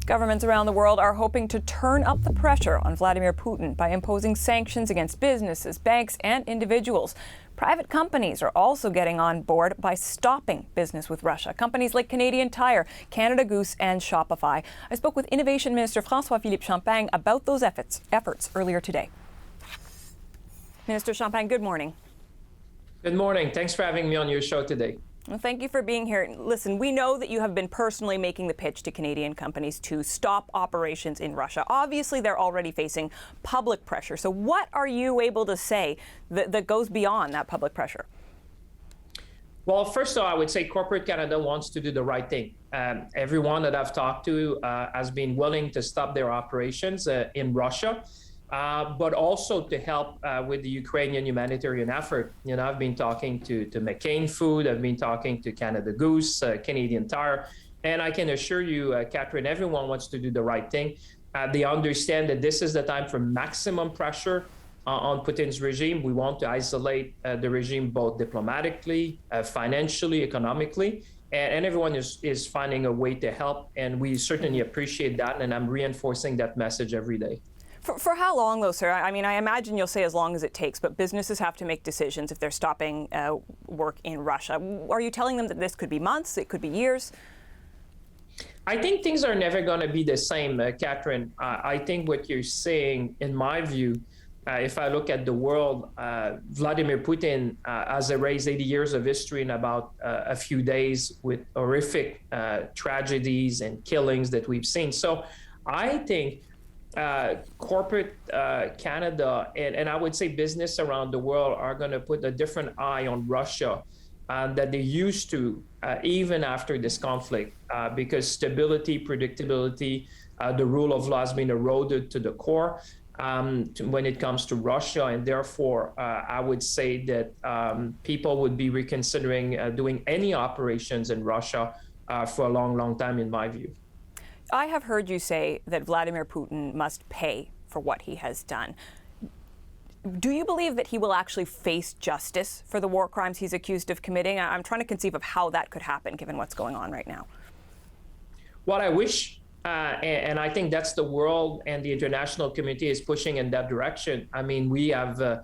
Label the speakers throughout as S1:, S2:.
S1: Governments around the world are hoping to turn up the pressure on Vladimir Putin by imposing sanctions against businesses, banks, and individuals. Private companies are also getting on board by stopping business with Russia. Companies like Canadian Tire, Canada Goose, and Shopify. I spoke with Innovation Minister François-Phillipe Champagne about those efforts earlier today. Minister Champagne, good morning.
S2: Good morning. Thanks for having me on your show today.
S1: Well, thank you for being here. Listen, we know that you have been personally making the pitch to Canadian companies to stop operations in Russia. Obviously, they're already facing public pressure. So what are you able to say that goes beyond that public pressure?
S2: Well, first of all, I would say corporate Canada wants to do the right thing. Everyone that I've talked to has been willing to stop their operations in Russia. But also to help with the Ukrainian humanitarian effort. You know, I've been talking to McCain Food, I've been talking to Canada Goose, Canadian Tire, and I can assure you, Catherine, everyone wants to do the right thing. They understand that this is the time for maximum pressure on Putin's regime. We want to isolate the regime both diplomatically, financially, economically, and everyone is finding a way to help, and we certainly appreciate that, and I'm reinforcing that message every day.
S1: For how long, though, sir? I mean, I imagine you'll say as long as it takes, but businesses have to make decisions if they're stopping work in Russia. Are you telling them that this could be months, it could be years?
S2: I think things are never going to be the same, Catherine. I think what you're saying, in my view, if I look at the world, Vladimir Putin has erased 80 years of history in about a few days with horrific tragedies and killings that we've seen. So I think corporate Canada and I would say business around the world are going to put a different eye on Russia that they used to, even after this conflict, because stability, predictability, the rule of law has been eroded to the core when it comes to Russia. And therefore, I would say that people would be reconsidering doing any operations in Russia for a long, long time, in my view.
S1: I have heard you say that Vladimir Putin must pay for what he has done. Do you believe that he will actually face justice for the war crimes he's accused of committing? I'm trying to conceive of how that could happen, given what's going on right now.
S2: What I wish, and I think that's the world and the international community is pushing in that direction. I mean, we have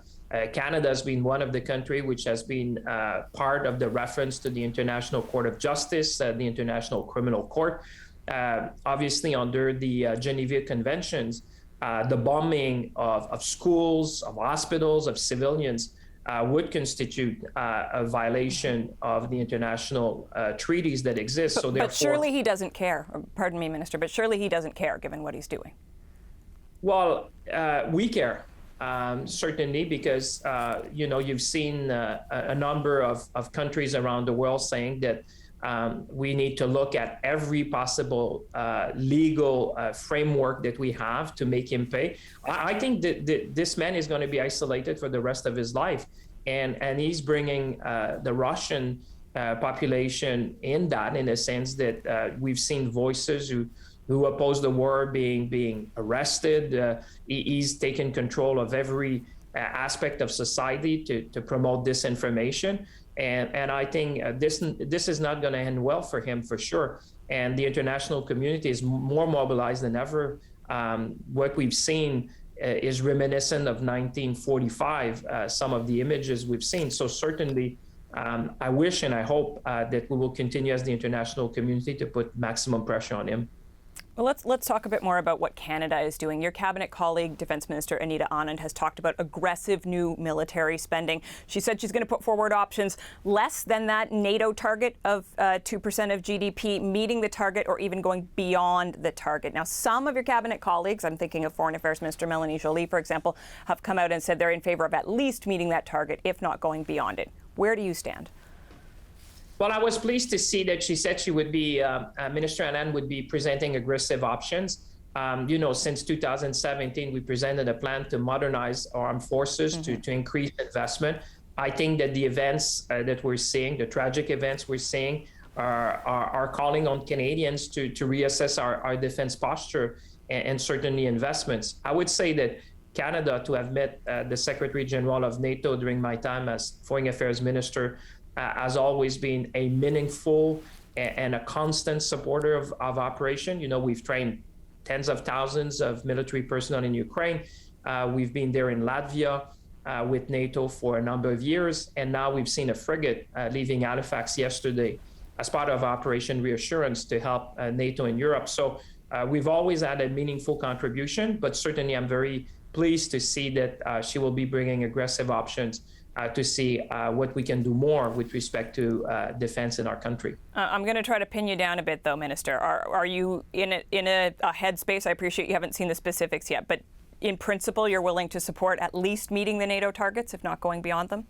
S2: Canada has been one of the countries which has been part of the reference to the International Court of Justice, the International Criminal Court. Obviously, under the Geneva Conventions, the bombing of schools, of hospitals, of civilians would constitute a violation of the international treaties that exist.
S1: But surely he doesn't care. Pardon me, Minister, but surely he doesn't care, given what he's doing. Well,
S2: we care, certainly, because, you know, you've seen a number of countries around the world saying that we need to look at every possible legal framework that we have to make him pay. I think that this man is going to be isolated for the rest of his life. And he's bringing the Russian population in a sense that we've seen voices who oppose the war being arrested. He's taken control of every aspect of society to promote disinformation. And I think this is not going to end well for him, for sure. And the international community is more mobilized than ever. What we've seen is reminiscent of 1945, some of the images we've seen. So certainly, I wish and I hope that we will continue as the international community to put maximum pressure on him.
S1: Well, let's talk a bit more about what Canada is doing. Your cabinet colleague, Defence Minister Anita Anand, has talked about aggressive new military spending. She said she's going to put forward options less than that NATO target of 2% of GDP, meeting the target or even going beyond the target. Now, some of your cabinet colleagues, I'm thinking of Foreign Affairs Minister Melanie Joly, for example, have come out and said they're in favour of at least meeting that target, if not going beyond it. Where do you stand?
S2: Well, I was pleased to see that she said she would be, Minister Anand would be presenting aggressive options. You know, since 2017, we presented a plan to modernize our armed forces, to increase investment. I think that the events that we're seeing, the tragic events we're seeing, are calling on Canadians to reassess our defense posture and certainly investments. I would say that Canada, to have met the Secretary General of NATO during my time as Foreign Affairs Minister, has always been a meaningful and a constant supporter of operation. You know, we've trained tens of thousands of military personnel in Ukraine. We've been there in Latvia with NATO for a number of years, and now we've seen a frigate leaving Halifax yesterday as part of Operation Reassurance to help NATO in Europe. So we've always had a meaningful contribution, but certainly I'm very pleased to see that she will be bringing aggressive options to see what we can do more with respect to defense in our country.
S1: I'm going to try to pin you down a bit, though, Minister. Are you in a headspace? I appreciate you haven't seen the specifics yet, but in principle, you're willing to support at least meeting the NATO targets, if not going beyond them?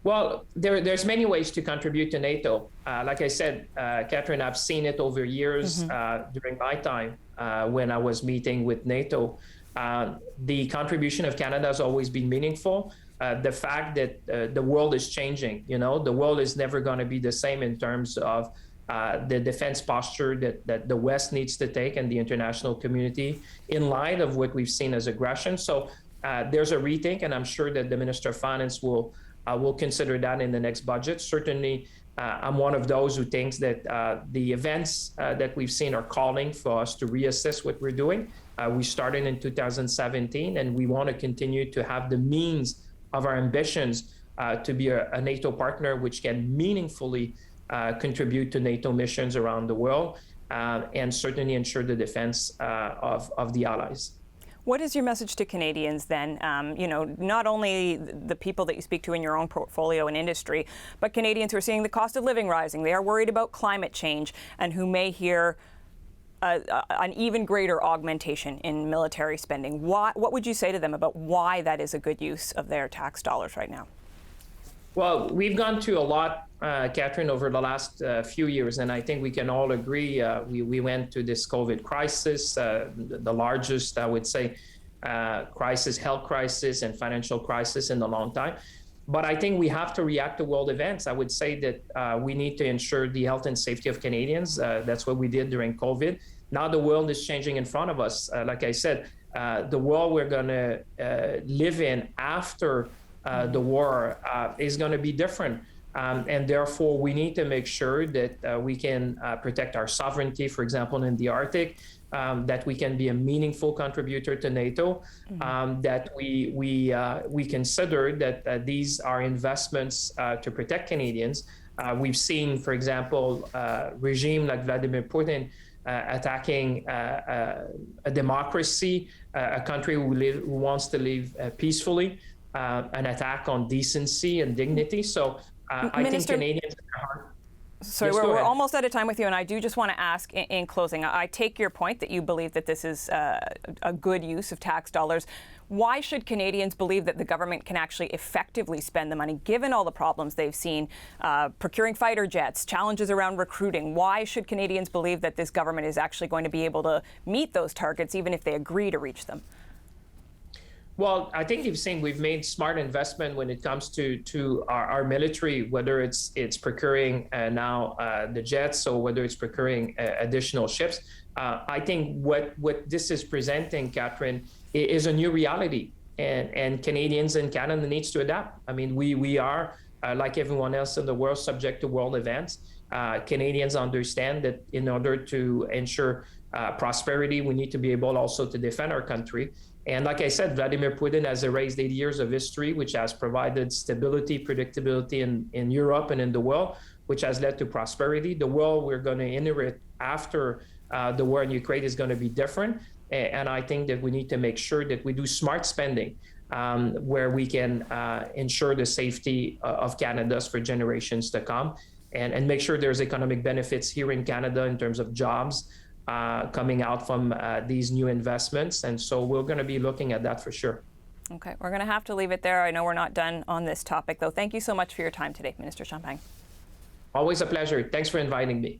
S2: Well, there's many ways to contribute to NATO. Like I said, Catherine, I've seen it over years during my time when I was meeting with NATO. The contribution of Canada has always been meaningful. The fact that the world is changing, the world is never going to be the same in terms of the defense posture that the West needs to take and the international community in light of what we've seen as aggression. So there's a rethink, and I'm sure that the Minister of Finance will consider that in the next budget. Certainly, I'm one of those who thinks that the events that we've seen are calling for us to reassess what we're doing. We started in 2017, and we want to continue to have the means of our ambitions to be a NATO partner which can meaningfully contribute to NATO missions around the world and certainly ensure the defense of the allies.
S1: What is your message to Canadians then? Not only the people that you speak to in your own portfolio and industry, but Canadians who are seeing the cost of living rising. They are worried about climate change and who may hear an even greater augmentation in military spending. What would you say to them about why that is a good use of their tax dollars right now?
S2: Well, we've gone through a lot, Catherine, over the last few years, and I think we can all agree we went to this COVID crisis, the largest, I would say, health crisis and financial crisis in a long time. But I think we have to react to world events. I would say that we need to ensure the health and safety of Canadians. That's what we did during COVID. Now the world is changing in front of us. Like I said, the world we're going to live in after the war is going to be different. And therefore, we need to make sure that we can protect our sovereignty, for example, in the Arctic, that we can be a meaningful contributor to NATO, that we consider that these are investments to protect Canadians. We've seen, for example, a regime like Vladimir Putin attacking a democracy, a country who wants to live peacefully, an attack on decency and dignity. So I think Canadians are...
S1: Sorry,
S2: yes,
S1: we're almost out of time with you, and I do just want to ask in closing, I take your point that you believe that this is a good use of tax dollars. Why should Canadians believe that the government can actually effectively spend the money, given all the problems they've seen, procuring fighter jets, challenges around recruiting? Why should Canadians believe that this government is actually going to be able to meet those targets, even if they agree to reach them?
S2: Well, I think you've seen we've made smart investment when it comes to our military, whether it's procuring now the jets or whether it's procuring additional ships. I think what this is presenting, Catherine, is a new reality, and Canadians and Canada needs to adapt. I mean, we are, like everyone else in the world, subject to world events. Canadians understand that in order to ensure prosperity, we need to be able also to defend our country. And like I said, Vladimir Putin has erased 80 years of history, which has provided stability, predictability in Europe and in the world, which has led to prosperity. The world we're going to inherit after the war in Ukraine is going to be different. And I think that we need to make sure that we do smart spending where we can ensure the safety of Canada's for generations to come and make sure there's economic benefits here in Canada in terms of jobs, coming out from these new investments. And so we're going to be looking at that for sure.
S1: Okay, we're going to have to leave it there. I know we're not done on this topic, though. Thank you so much for your time today, Minister Champagne.
S2: Always a pleasure. Thanks for inviting me.